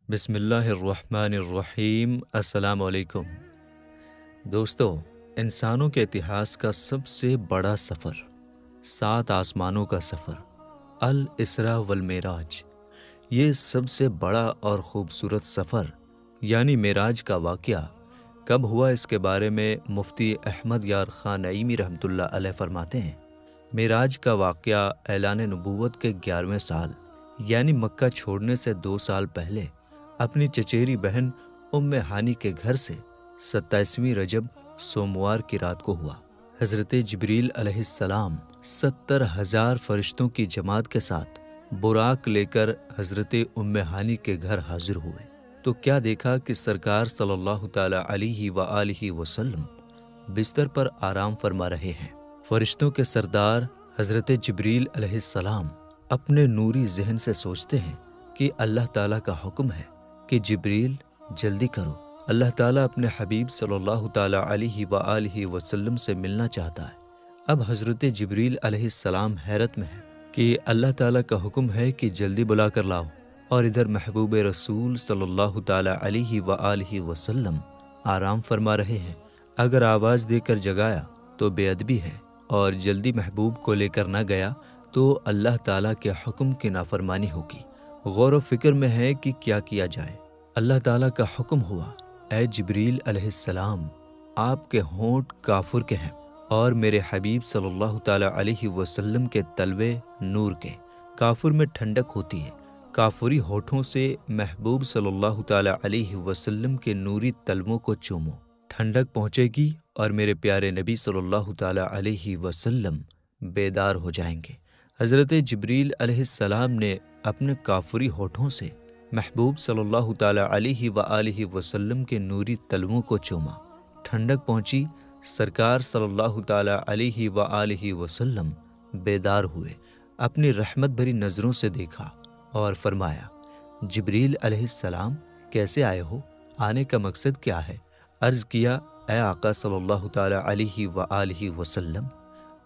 بسم اللہ الرحمن الرحیم۔ السلام علیکم دوستو، انسانوں کے اتہاس کا سب سے بڑا سفر، 7 آسمانوں کا سفر، الاسراء والمعراج، یہ سب سے بڑا اور خوبصورت سفر یعنی معراج کا واقعہ کب ہوا، اس کے بارے میں مفتی احمد یار خان نعیمی رحمۃ اللہ علیہ فرماتے ہیں، معراج کا واقعہ اعلان نبوت کے 11ویں سال یعنی مکہ چھوڑنے سے 2 سال پہلے اپنی چچیری بہن ام ہانی کے گھر سے 27ویں رجب سوموار کی رات کو ہوا۔ حضرت جبریل علیہ السلام 70,000 فرشتوں کی جماعت کے ساتھ براق لے کر حضرت ام ہانی کے گھر حاضر ہوئے تو کیا دیکھا کہ سرکار صلی اللہ تعالی علیہ وآلہ وسلم بستر پر آرام فرما رہے ہیں۔ فرشتوں کے سردار حضرت جبریل علیہ السلام اپنے نوری ذہن سے سوچتے ہیں کہ اللہ تعالیٰ کا حکم ہے کہ جبریل جلدی کرو، اللہ تعالیٰ اپنے حبیب صلی اللہ تعالیٰ علیہ وآلہ وسلم سے ملنا چاہتا ہے۔ اب حضرت جبریل علیہ السلام حیرت میں ہے کہ اللہ تعالیٰ کا حکم ہے کہ جلدی بلا کر لاؤ، اور ادھر محبوب رسول صلی اللہ تعالیٰ علیہ وآلہ وسلم آرام فرما رہے ہیں۔ اگر آواز دے کر جگایا تو بے ادبی ہے، اور جلدی محبوب کو لے کر نہ گیا تو اللہ تعالیٰ کے حکم کی نافرمانی ہوگی۔ غور و فکر میں ہے کہ کیا کیا جائے۔ اللہ تعالیٰ کا حکم ہوا، اے جبریل علیہ السلام، آپ کے ہونٹ کافر کے ہیں اور میرے حبیب صلی اللہ تعالیٰ علیہ وسلم کے تلوے نور کے۔ کافر میں ٹھنڈک ہوتی ہے، کافری ہونٹوں سے محبوب صلی اللہ تعالیٰ علیہ وسلم کے نوری تلووں کو چومو، ٹھنڈک پہنچے گی اور میرے پیارے نبی صلی اللہ تعالیٰ علیہ وسلم بیدار ہو جائیں گے۔ حضرت جبریل علیہ السلام نے اپنے کافری ہونٹوں سے محبوب صلی اللہ تعالیٰ علیہ وآلہ وسلم کے نوری تلووں کو چوما، ٹھنڈک پہنچی، سرکار صلی اللہ تعالیٰ علیہ وآلہ وسلم بیدار ہوئے، اپنی رحمت بھری نظروں سے دیکھا اور فرمایا، جبریل علیہ السلام کیسے آئے ہو؟ آنے کا مقصد کیا ہے؟ عرض کیا، اے آقا صلی اللہ تعالیٰ علیہ وآلہ وسلم،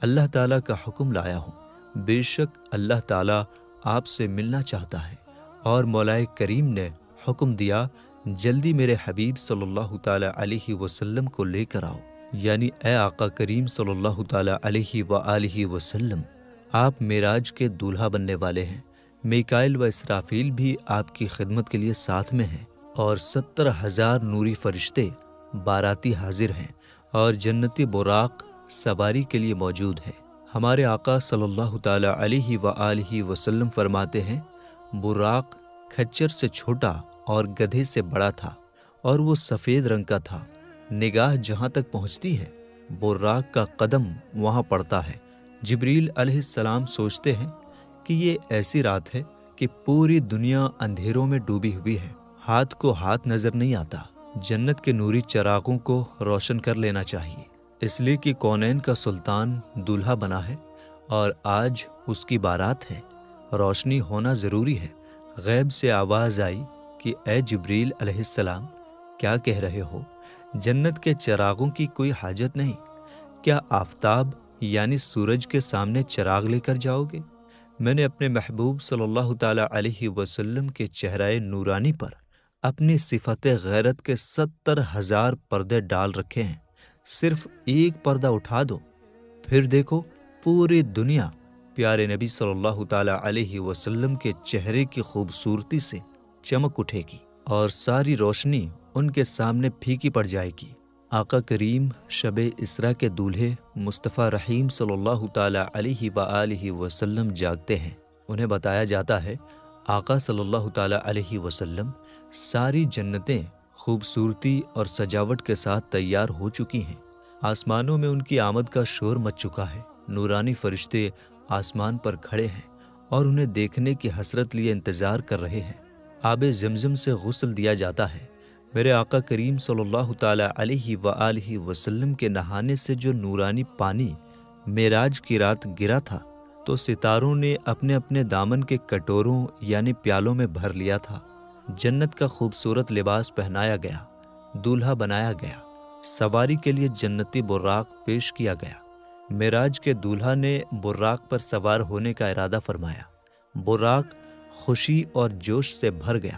اللہ تعالیٰ کا حکم لایا ہوں، بے شک اللہ تعالیٰ آپ سے ملنا چاہتا ہے، اور مولا کریم نے حکم دیا جلدی میرے حبیب صلی اللہ تعالیٰ علیہ وسلم کو لے کر آؤ، یعنی اے آقا کریم صلی اللہ تعالیٰ علیہ وآلہ وسلم، آپ معراج کے دولہا بننے والے ہیں۔ میکائیل و اسرافیل بھی آپ کی خدمت کے لیے ساتھ میں ہیں، اور 70,000 نوری فرشتے باراتی حاضر ہیں، اور جنتی براق سواری کے لیے موجود ہے۔ ہمارے آقا صلی اللہ تعالیٰ علیہ وآلہ وسلم فرماتے ہیں، براق کھچر سے چھوٹا اور گدھے سے بڑا تھا، اور وہ سفید رنگ کا تھا۔ نگاہ جہاں تک پہنچتی ہے براق کا قدم وہاں پڑتا ہے۔ جبریل علیہ السلام سوچتے ہیں کہ یہ ایسی رات ہے کہ پوری دنیا اندھیروں میں ڈوبی ہوئی ہے، ہاتھ کو ہاتھ نظر نہیں آتا، جنت کے نوری چراغوں کو روشن کر لینا چاہیے، اس لیے کہ کونین کا سلطان دولہا بنا ہے اور آج اس کی بارات ہے، روشنی ہونا ضروری ہے۔ غیب سے آواز آئی کہ اے جبریل علیہ السلام، کیا کہہ رہے ہو؟ جنت کے چراغوں کی کوئی حاجت نہیں، کیا آفتاب یعنی سورج کے سامنے چراغ لے کر جاؤ گے؟ میں نے اپنے محبوب صلی اللہ تعالیٰ علیہ وسلم کے چہرہ نورانی پر اپنی صفت غیرت کے 70,000 پردے ڈال رکھے ہیں، صرف ایک پردہ اٹھا دو، پھر دیکھو پوری دنیا پیارے نبی صلی اللہ تعالیٰ علیہ وسلم کے چہرے کی خوبصورتی سے چمک اٹھے گی، اور ساری روشنی ان کے سامنے پھیکی پڑ جائے گی۔ آقا کریم شب اسراء کے دولہے مصطفیٰ رحیم صلی اللہ تعالیٰ علیہ وآلہ وسلم جاگتے ہیں۔ انہیں بتایا جاتا ہے آقا صلی اللہ تعالیٰ علیہ وسلم ساری جنتیں خوبصورتی اور سجاوٹ کے ساتھ تیار ہو چکی ہیں، آسمانوں میں ان کی آمد کا شور مچ چکا ہے، نورانی فرشتے آسمان پر کھڑے ہیں اور انہیں دیکھنے کی حسرت لیے انتظار کر رہے ہیں۔ آب زمزم سے غسل دیا جاتا ہے۔ میرے آقا کریم صلی اللہ تعالیٰ علیہ وآلہ وسلم کے نہانے سے جو نورانی پانی معراج کی رات گرا تھا تو ستاروں نے اپنے اپنے دامن کے کٹوروں یعنی پیالوں میں بھر لیا تھا۔ جنت کا خوبصورت لباس پہنایا گیا، دولہا بنایا گیا، سواری کے لیے جنتی براق پیش کیا گیا۔ معراج کے دولہا نے براق پر سوار ہونے کا ارادہ فرمایا، براق خوشی اور جوش سے بھر گیا،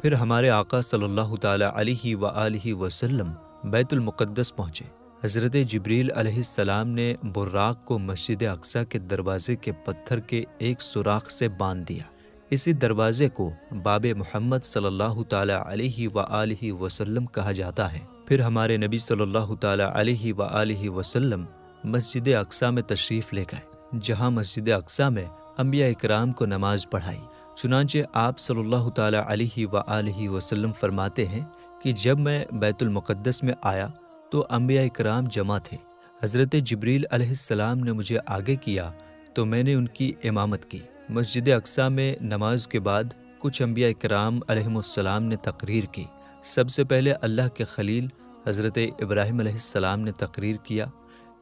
پھر ہمارے آقا صلی اللہ تعالیٰ علیہ وآلہ وسلم بیت المقدس پہنچے۔ حضرت جبریل علیہ السلام نے براق کو مسجد اقصیٰ کے دروازے کے پتھر کے ایک سوراخ سے باندھ دیا۔ اسی دروازے کو باب محمد صلی اللہ تعالیٰ علیہ وآلہ وسلم کہا جاتا ہے۔ پھر ہمارے نبی صلی اللہ تعالیٰ علیہ وآلہ وسلم مسجد اقصیٰ میں تشریف لے گئے، جہاں مسجد اقصیٰ میں انبیاء اکرام کو نماز پڑھائی۔ چنانچہ آپ صلی اللہ تعالیٰ علیہ وآلہ وسلم فرماتے ہیں کہ جب میں بیت المقدس میں آیا تو انبیاء اکرام جمع تھے۔ حضرت جبریل علیہ السلام نے مجھے آگے کیا تو میں نے ان کی امامت کی۔ مسجد اقصیٰ میں نماز کے بعد کچھ انبیاء اکرام علیہم السلام نے تقریر کی۔ سب سے پہلے اللہ کے خلیل حضرت ابراہیم علیہ السلام نے تقریر کیا،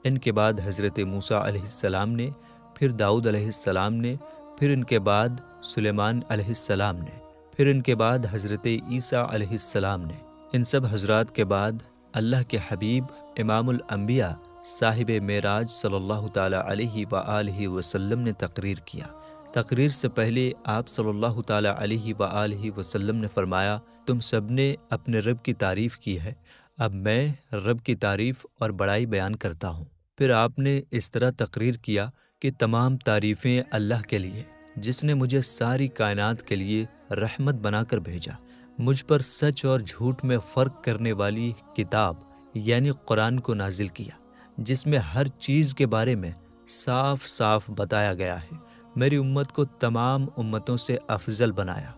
ان کے بعد حضرت موسیٰ علیہ السلام نے، پھر داؤد علیہ السلام نے، پھر ان کے بعد سلیمان علیہ السلام نے، پھر ان کے بعد حضرت عیسیٰ علیہ السلام نے۔ ان سب حضرات کے بعد اللہ کے حبیب امام الانبیاء صاحب معراج صلی اللہ تعالیٰ علیہ وآلہ وسلم نے تقریر کیا۔ تقریر سے پہلے آپ صلی اللہ تعالیٰ علیہ وآلہ وسلم نے فرمایا، تم سب نے اپنے رب کی تعریف کی ہے، اب میں رب کی تعریف اور بڑائی بیان کرتا ہوں۔ پھر آپ نے اس طرح تقریر کیا کہ تمام تعریفیں اللہ کے لیے، جس نے مجھے ساری کائنات کے لیے رحمت بنا کر بھیجا، مجھ پر سچ اور جھوٹ میں فرق کرنے والی کتاب یعنی قرآن کو نازل کیا، جس میں ہر چیز کے بارے میں صاف صاف بتایا گیا ہے، میری امت کو تمام امتوں سے افضل بنایا۔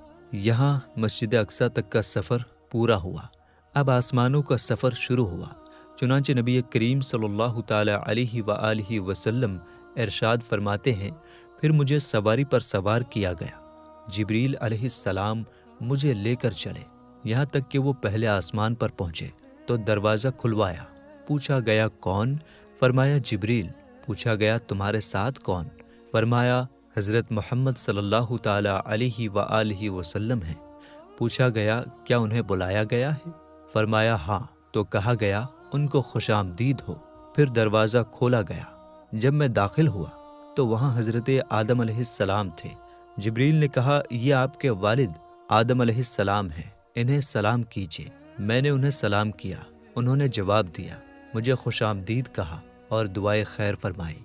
یہاں مسجد اقصیٰ تک کا سفر پورا ہوا، اب آسمانوں کا سفر شروع ہوا۔ چنانچہ نبی کریم صلی اللہ تعالیٰ علیہ وآلہ وسلم ارشاد فرماتے ہیں، پھر مجھے سواری پر سوار کیا گیا، جبریل علیہ السلام مجھے لے کر چلے، یہاں تک کہ وہ پہلے آسمان پر پہنچے تو دروازہ کھلوایا۔ پوچھا گیا کون؟ فرمایا جبریل۔ پوچھا گیا تمہارے ساتھ کون؟ فرمایا حضرت محمد صلی اللہ تعالیٰ علیہ وآلہ وسلم ہیں۔ پوچھا گیا کیا انہیں بلایا گیا ہے؟ فرمایا ہاں۔ تو کہا گیا ان کو خوش آمدید ہو۔ پھر دروازہ کھولا گیا۔ جب میں داخل ہوا تو وہاں حضرت آدم علیہ السلام تھے۔ جبریل نے کہا یہ آپ کے والد آدم علیہ السلام ہیں، انہیں سلام کیجیے۔ میں نے انہیں سلام کیا، انہوں نے جواب دیا، مجھے خوش آمدید کہا اور دعائے خیر فرمائی۔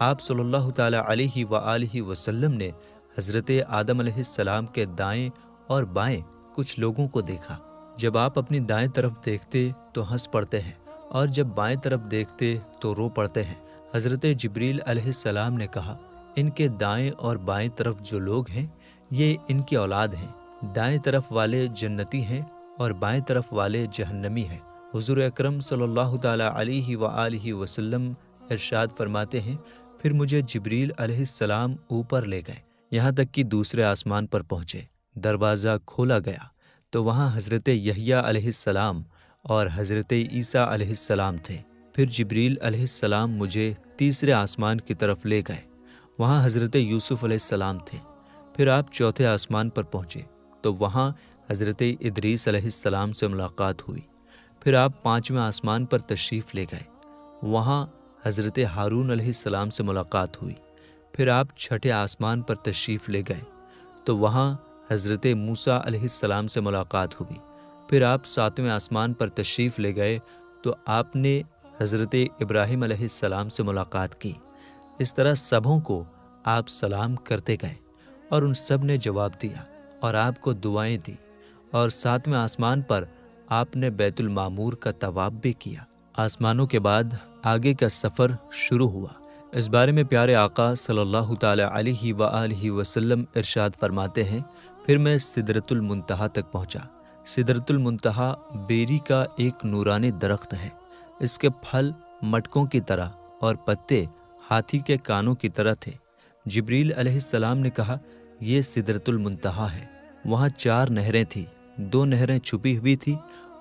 آپ صلی اللہ تعالیٰ علیہ وآلہ وسلم نے حضرت آدم علیہ السلام کے دائیں اور بائیں کچھ لوگوں کو دیکھا۔ جب آپ اپنی دائیں طرف دیکھتے تو ہنس پڑتے ہیں اور جب بائیں طرف دیکھتے تو رو پڑتے ہیں۔ حضرت جبریل علیہ السلام نے کہا، ان کے دائیں اور بائیں طرف جو لوگ ہیں یہ ان کی اولاد ہیں، دائیں طرف والے جنتی ہیں اور بائیں طرف والے جہنمی ہیں۔ حضور اکرم صلی اللہ تعالیٰ علیہ وآلہ وسلم ارشاد فرماتے ہیں، پھر مجھے جبریل علیہ السلام اوپر لے گئے، یہاں تک کہ دوسرے آسمان پر پہنچے۔ دروازہ کھولا گیا تو وہاں حضرت یحییٰ علیہ السلام اور حضرت عیسیٰ علیہ السلام تھے۔ پھر جبریل علیہ السلام مجھے تیسرے آسمان کی طرف لے گئے، وہاں حضرت یوسف علیہ السلام تھے۔ پھر آپ چوتھے آسمان پر پہنچے تو وہاں حضرت ادریس علیہ السلام سے ملاقات ہوئی۔ پھر آپ پانچویں آسمان پر تشریف لے گئے، وہاں حضرت ہارون علیہ السلام سے ملاقات ہوئی۔ پھر آپ چھٹے آسمان پر تشریف لے گئے تو وہاں حضرت موسیٰ علیہ السلام سے ملاقات ہوئی۔ پھر آپ ساتویں آسمان پر تشریف لے گئے تو آپ نے حضرت ابراہیم علیہ السلام سے ملاقات کی۔ اس طرح سبھوں کو آپ سلام کرتے گئے اور ان سب نے جواب دیا اور آپ کو دعائیں دی، اور ساتویں آسمان پر آپ نے بیت المعمور کا طواف بھی کیا۔ آسمانوں کے بعد آگے کا سفر شروع ہوا۔ اس بارے میں پیارے آقا صلی اللہ تعالیٰ علیہ وآلہ وسلم ارشاد فرماتے ہیں، پھر میں سدرۃ المنتہا تک پہنچا۔ سدرۃ المنتہا بیری کا ایک نورانی درخت ہے، اس کے پھل مٹکوں کی طرح اور پتے ہاتھی کے کانوں کی طرح تھے۔ جبریل علیہ السلام نے کہا، یہ سدرۃ المنتہا ہے۔ وہاں 4 نہریں تھیں، 2 نہریں چھپی ہوئی تھیں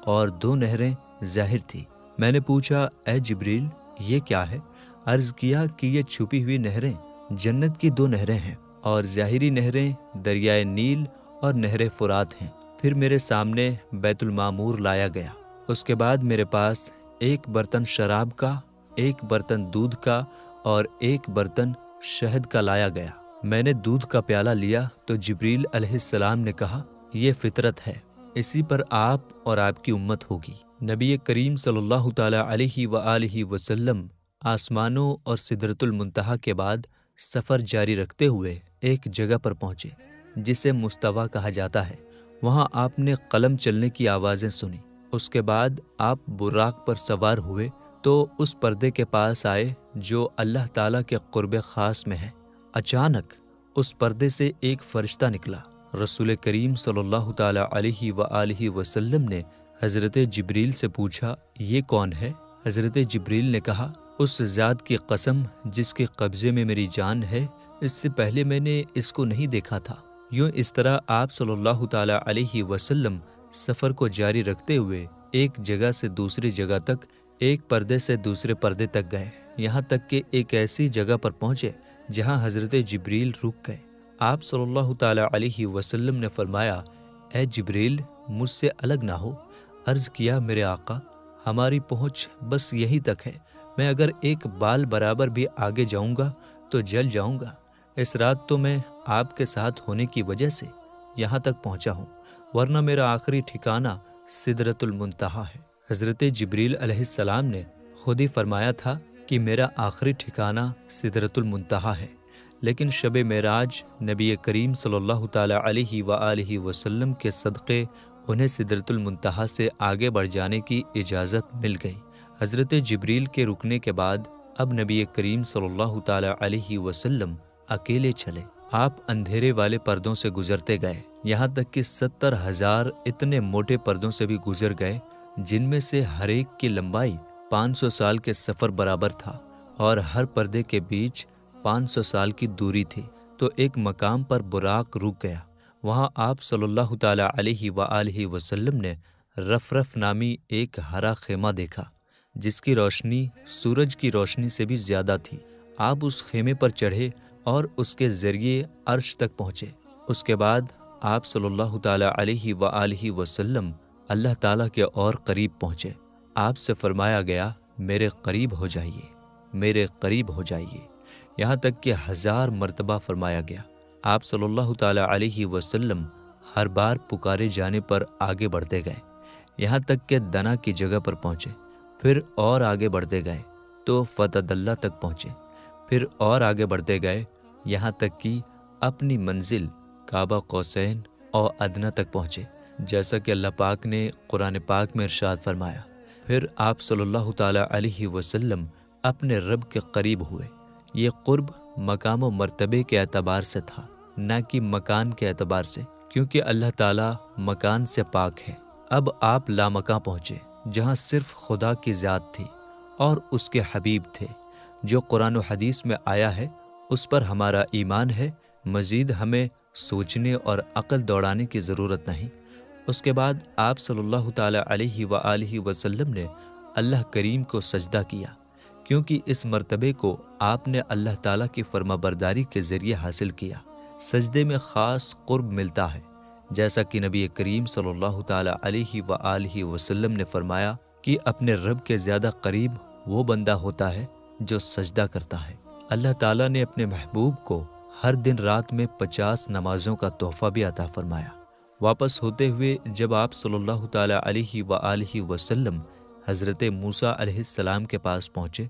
اور 2 نہریں ظاہر تھیں۔ میں نے پوچھا، اے جبریل یہ کیا ہے؟ عرض کیا کہ یہ چھپی ہوئی نہریں جنت کی 2 نہریں ہیں اور ظاہری نہریں دریائے نیل اور نہر فرات ہیں۔ پھر میرے سامنے بیت المعمور لایا گیا۔ اس کے بعد میرے پاس 1 برتن شراب کا، 1 برتن دودھ کا اور 1 برتن شہد کا لایا گیا۔ میں نے دودھ کا پیالہ لیا تو جبریل علیہ السلام نے کہا، یہ فطرت ہے، اسی پر آپ اور آپ کی امت ہوگی۔ نبی کریم صلی اللہ تعالیٰ علیہ وآلہ وسلم آسمانوں اور سدرۃ المنتہا کے بعد سفر جاری رکھتے ہوئے ایک جگہ پر پہنچے جسے مستویٰ کہا جاتا ہے۔ وہاں آپ نے قلم چلنے کی آوازیں سنی۔ اس کے بعد آپ براق پر سوار ہوئے تو اس پردے کے پاس آئے جو اللہ تعالیٰ کے قرب خاص میں ہے۔ اچانک اس پردے سے ایک فرشتہ نکلا۔ رسول کریم صلی اللہ تعالیٰ علیہ وآلہ وسلم نے حضرت جبریل سے پوچھا، یہ کون ہے؟ حضرت جبریل نے کہا، اس ذات کی قسم جس کے قبضے میں میری جان ہے، اس سے پہلے میں نے اس کو نہیں دیکھا تھا۔ یوں اس طرح آپ صلی اللہ تعالیٰ علیہ وسلم سفر کو جاری رکھتے ہوئے ایک جگہ سے دوسری جگہ تک، ایک پردے سے دوسرے پردے تک گئے، یہاں تک کہ ایک ایسی جگہ پر پہنچے جہاں حضرت جبریل رک گئے۔ آپ صلی اللہ تعالیٰ علیہ وسلم نے فرمایا، اے جبریل، مجھ سے الگ نہ ہو۔ عرض کیا، میرے آقا، ہماری پہنچ بس یہیں تک ہے، میں اگر ایک بال برابر بھی آگے جاؤں گا تو جل جاؤں گا۔ اس رات تو میں آپ کے ساتھ ہونے کی وجہ سے یہاں تک پہنچا ہوں، ورنہ میرا آخری ٹھکانہ سدرۃ المنتہا ہے۔ حضرت جبریل علیہ السلام نے خود ہی فرمایا تھا کہ میرا آخری ٹھکانہ سدرۃ المنتہا ہے، لیکن شب معراج نبی کریم صلی اللہ تعالیٰ علیہ وآلہ وسلم کے صدقے انہیں سدرۃ المنتہا سے آگے بڑھ جانے کی اجازت مل گئی۔ حضرت جبریل کے رکنے کے بعد اب نبی کریم صلی اللہ تعالیٰ علیہ وسلم اکیلے چلے۔ آپ اندھیرے والے پردوں سے گزرتے گئے، یہاں تک کہ 70,000 اتنے موٹے پردوں سے بھی گزر گئے جن میں سے ہر ایک کی لمبائی 500 سال کے سفر برابر تھا اور ہر پردے کے بیچ 500 سال کی دوری تھی۔ تو ایک مقام پر براق رک گیا۔ وہاں آپ صلی اللہ تعالیٰ علیہ وآلہ وسلم نے رفرف نامی ایک ہرا خیمہ دیکھا جس کی روشنی سورج کی روشنی سے بھی زیادہ تھی۔ آپ اس خیمے پر چڑھے اور اس کے ذریعے عرش تک پہنچے۔ اس کے بعد آپ صلی اللہ تعالیٰ علیہ وآلہ وسلم اللہ تعالیٰ کے اور قریب پہنچے۔ آپ سے فرمایا گیا، میرے قریب ہو جائیے، میرے قریب ہو جائیے، یہاں تک کہ 1000 مرتبہ فرمایا گیا۔ آپ صلی اللہ تعالیٰ علیہ وسلم ہر بار پکارے جانے پر آگے بڑھتے گئے، یہاں تک کہ دنا کی جگہ پر پہنچے، پھر اور آگے بڑھتے گئے تو فتح اللہ تک پہنچے، پھر اور آگے بڑھتے گئے یہاں تک کہ اپنی منزل کعبہ قوسین اور ادنیٰ تک پہنچے، جیسا کہ اللہ پاک نے قرآن پاک میں ارشاد فرمایا۔ پھر آپ صلی اللہ تعالیٰ علیہ وسلم اپنے رب کے قریب ہوئے۔ یہ قرب مقام و مرتبے کے اعتبار سے تھا، نہ کہ مکان کے اعتبار سے، کیونکہ اللہ تعالیٰ مکان سے پاک ہے۔ اب آپ لامکاں پہنچے جہاں صرف خدا کی ذات تھی اور اس کے حبیب تھے۔ جو قرآن و حدیث میں آیا ہے اس پر ہمارا ایمان ہے، مزید ہمیں سوچنے اور عقل دوڑانے کی ضرورت نہیں۔ اس کے بعد آپ صلی اللہ تعالیٰ علیہ وآلہ وسلم نے اللہ کریم کو سجدہ کیا، کیونکہ اس مرتبے کو آپ نے اللہ تعالیٰ کی فرما برداری کے ذریعے حاصل کیا۔ سجدے میں خاص قرب ملتا ہے، جیسا کہ نبی کریم صلی اللہ تعالیٰ علیہ وآلہ وسلم نے فرمایا کہ اپنے رب کے زیادہ قریب وہ بندہ ہوتا ہے جو سجدہ کرتا ہے۔ اللہ تعالیٰ نے اپنے محبوب کو ہر دن رات میں 50 نمازوں کا تحفہ بھی عطا فرمایا۔ واپس ہوتے ہوئے جب آپ صلی اللہ تعالیٰ علیہ وآلہ وسلم حضرت موسیٰ علیہ السلام کے پاس پہنچے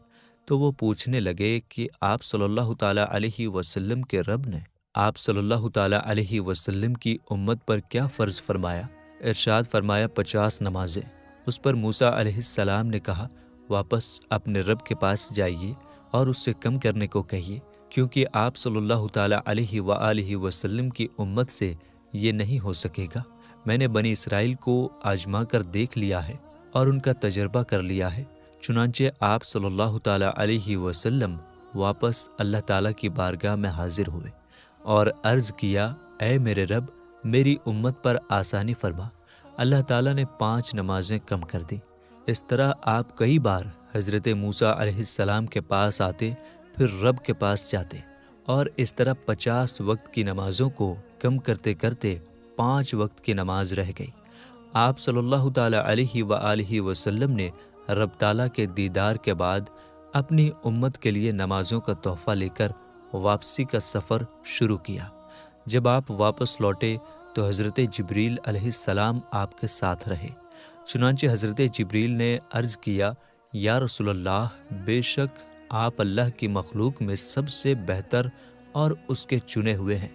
تو وہ پوچھنے لگے کہ آپ صلی اللہ تعالیٰ علیہ وسلم کے رب نے آپ صلی اللہ تعالیٰ علیہ وسلم کی امت پر کیا فرض فرمایا؟ ارشاد فرمایا 50 نمازیں۔ اس پر موسیٰ علیہ السلام نے کہا، واپس اپنے رب کے پاس جائیے اور اس سے کم کرنے کو کہیے، کیونکہ آپ صلی اللہ تعالیٰ علیہ وآلہ وسلم کی امت سے یہ نہیں ہو سکے گا۔ میں نے بنی اسرائیل کو آزما کر دیکھ لیا ہے اور ان کا تجربہ کر لیا ہے۔ چنانچہ آپ صلی اللہ تعالیٰ علیہ وسلم واپس اللہ تعالیٰ کی بارگاہ میں حاضر ہوئے اور عرض کیا، اے میرے رب، میری امت پر آسانی فرما۔ اللہ تعالیٰ نے 5 نمازیں کم کر دیں۔ اس طرح آپ کئی بار حضرت موسیٰ علیہ السلام کے پاس آتے، پھر رب کے پاس جاتے، اور اس طرح 50 وقت کی نمازوں کو کم کرتے کرتے 5 وقت کی نماز رہ گئی۔ آپ صلی اللہ تعالیٰ علیہ وآلہ وسلم نے رب تعالیٰ کے دیدار کے بعد اپنی امت کے لیے نمازوں کا تحفہ لے کر واپسی کا سفر شروع کیا۔ جب آپ واپس لوٹے تو حضرت جبریل علیہ السلام آپ کے ساتھ رہے۔ چنانچہ حضرت جبریل نے عرض کیا، یا رسول اللہ، بے شک آپ اللہ کی مخلوق میں سب سے بہتر اور اس کے چنے ہوئے ہیں۔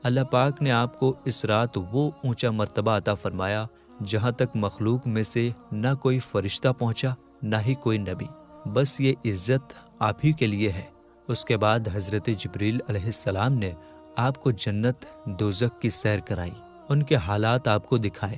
اللہ پاک نے آپ کو اس رات وہ اونچا مرتبہ عطا فرمایا جہاں تک مخلوق میں سے نہ کوئی فرشتہ پہنچا نہ ہی کوئی نبی، بس یہ عزت آپ ہی کے لیے ہے۔ اس کے بعد حضرت جبریل علیہ السلام نے آپ کو جنت دوزخ کی سیر کرائی، ان کے حالات آپ کو دکھائے۔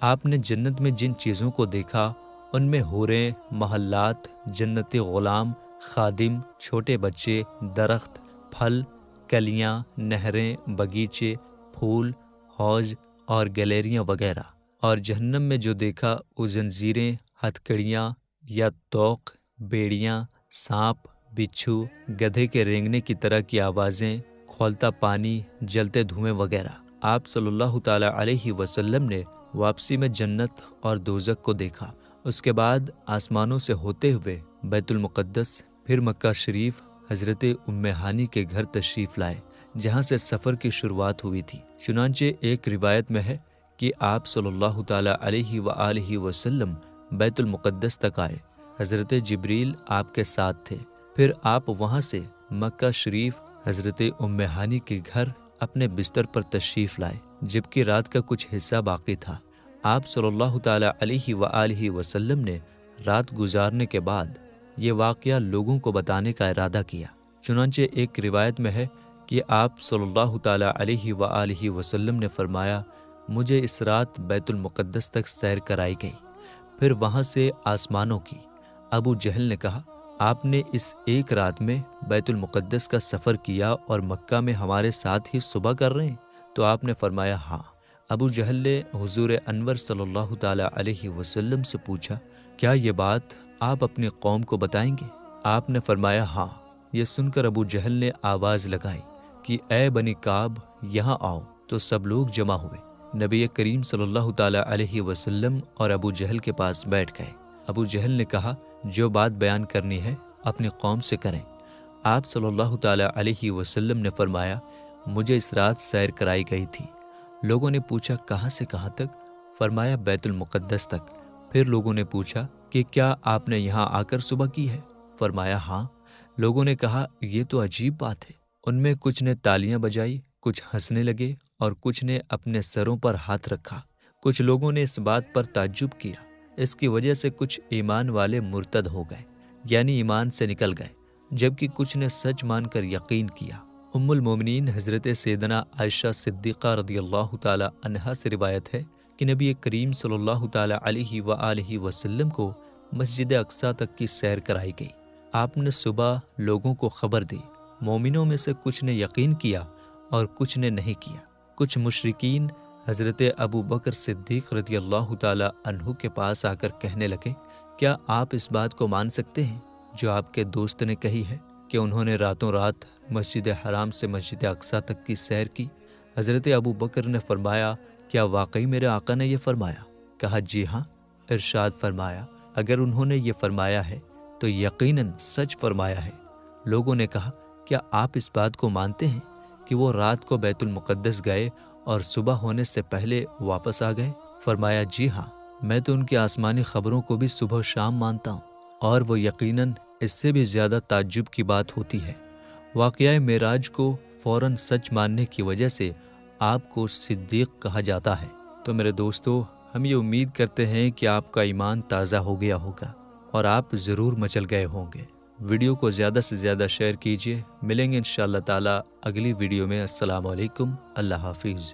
آپ نے جنت میں جن چیزوں کو دیکھا ان میں حوریں، محلات، جنتی غلام، خادم، چھوٹے بچے، درخت، پھل، کلیاں، نہریں، باغیچے، پھول، حوض اور گیلریاں وغیرہ۔ اور جہنم میں جو دیکھا وہ زنجیریں، ہتھکڑیاں یا توق، بیڑیاں، سانپ، بچھو، گدھے کے رینگنے کی طرح کی آوازیں، کھولتا پانی، جلتے دھوئیں وغیرہ۔ آپ صلی اللہ تعالی علیہ وسلم نے واپسی میں جنت اور دوزخ کو دیکھا۔ اس کے بعد آسمانوں سے ہوتے ہوئے بیت المقدس، پھر مکہ شریف، حضرت ام ہانی کے گھر تشریف لائے جہاں سے سفر کی شروعات ہوئی تھی۔ چنانچہ ایک روایت میں ہے کہ آپ صلی اللہ تعالی علیہ وآلہ وسلم بیت المقدس تک آئے، حضرت جبریل آپ کے ساتھ تھے۔ پھر آپ وہاں سے مکہ شریف حضرت ام ہانی کے گھر اپنے بستر پر تشریف لائے، جبکہ رات کا کچھ حصہ باقی تھا۔ آپ صلی اللہ تعالی علیہ وآلہ وسلم نے رات گزارنے کے بعد یہ واقعہ لوگوں کو بتانے کا ارادہ کیا۔ چنانچہ ایک روایت میں ہے کہ آپ صلی اللہ تعالی علیہ وآلہ وسلم نے فرمایا، مجھے اس رات بیت المقدس تک سیر کرائی گئی، پھر وہاں سے آسمانوں کی۔ ابو جہل نے کہا، آپ نے اس ایک رات میں بیت المقدس کا سفر کیا اور مکہ میں ہمارے ساتھ ہی صبح کر رہے ہیں؟ تو آپ نے فرمایا، ہاں۔ ابو جہل نے حضور انور صلی اللہ تعالی علیہ وسلم سے پوچھا، کیا یہ بات آپ اپنی قوم کو بتائیں گے؟ آپ نے فرمایا، ہاں۔ یہ سن کر ابو جہل نے آواز لگائی کہ اے بنی کعب، یہاں آؤ، تو سب لوگ جمع ہوئے۔ نبی کریم صلی اللہ تعالی علیہ وسلم اور ابو جہل کے پاس بیٹھ گئے۔ ابو جہل نے کہا، جو بات بیان کرنی ہے اپنی قوم سے کریں۔ آپ صلی اللہ تعالی علیہ وسلم نے فرمایا، مجھے اس رات سیر کرائی گئی تھی۔ لوگوں نے پوچھا، کہاں سے کہاں تک؟ فرمایا، بیت المقدس تک۔ پھر لوگوں نے پوچھا کہ کیا آپ نے یہاں آ کر صبح کی ہے؟ فرمایا، ہاں۔ لوگوں نے کہا، یہ تو عجیب بات ہے۔ ان میں کچھ نے تالیاں بجائی، کچھ ہنسنے لگے اور کچھ نے اپنے سروں پر ہاتھ رکھا۔ کچھ لوگوں نے اس بات پر تعجب کیا۔ اس کی وجہ سے کچھ ایمان والے مرتد ہو گئے، یعنی ایمان سے نکل گئے، جبکہ کچھ نے سچ مان کر یقین کیا۔ ام المومنین حضرت سیدنا عائشہ صدیقہ رضی اللہ تعالی عنہا سے روایت ہے کہ نبی کریم صلی اللہ تعالی علیہ وآلہ وسلم کو مسجد اقصیٰ تک کی سیر کرائی گئی۔ آپ نے صبح لوگوں کو خبر دی۔ مومنوں میں سے کچھ نے یقین کیا اور کچھ نے نہیں کیا۔ کچھ مشرکین حضرت ابو بکر صدیق رضی اللہ تعالی عنہ کے پاس آ کر کہنے لگے، کیا آپ اس بات کو مان سکتے ہیں جو آپ کے دوست نے کہی ہے کہ انہوں نے راتوں رات مسجد حرام سے مسجد اقصیٰ تک کی سیر کی؟ حضرت ابو بکر نے فرمایا، کیا واقعی میرے آقا نے یہ فرمایا؟ کہا، جی ہاں۔ ارشاد فرمایا، اگر انہوں نے یہ فرمایا ہے تو یقیناً سچ فرمایا ہے۔ لوگوں نے کہا، کیا آپ اس بات کو مانتے ہیں کہ وہ رات کو بیت المقدس گئے اور صبح ہونے سے پہلے واپس آ گئے؟ فرمایا، جی ہاں، میں تو ان کی آسمانی خبروں کو بھی صبح و شام مانتا ہوں، اور وہ یقیناً اس سے بھی زیادہ تعجب کی بات ہوتی ہے۔ واقعہ معراج کو فوراً سچ ماننے کی وجہ سے آپ کو صدیق کہا جاتا ہے۔ تو میرے دوستو، ہم یہ امید کرتے ہیں کہ آپ کا ایمان تازہ ہو گیا ہوگا اور آپ ضرور مچل گئے ہوں گے۔ ویڈیو کو زیادہ سے زیادہ شیئر کیجیے۔ ملیں گے انشاءاللہ تعالی اگلی ویڈیو میں۔ السلام علیکم، اللہ حافظ۔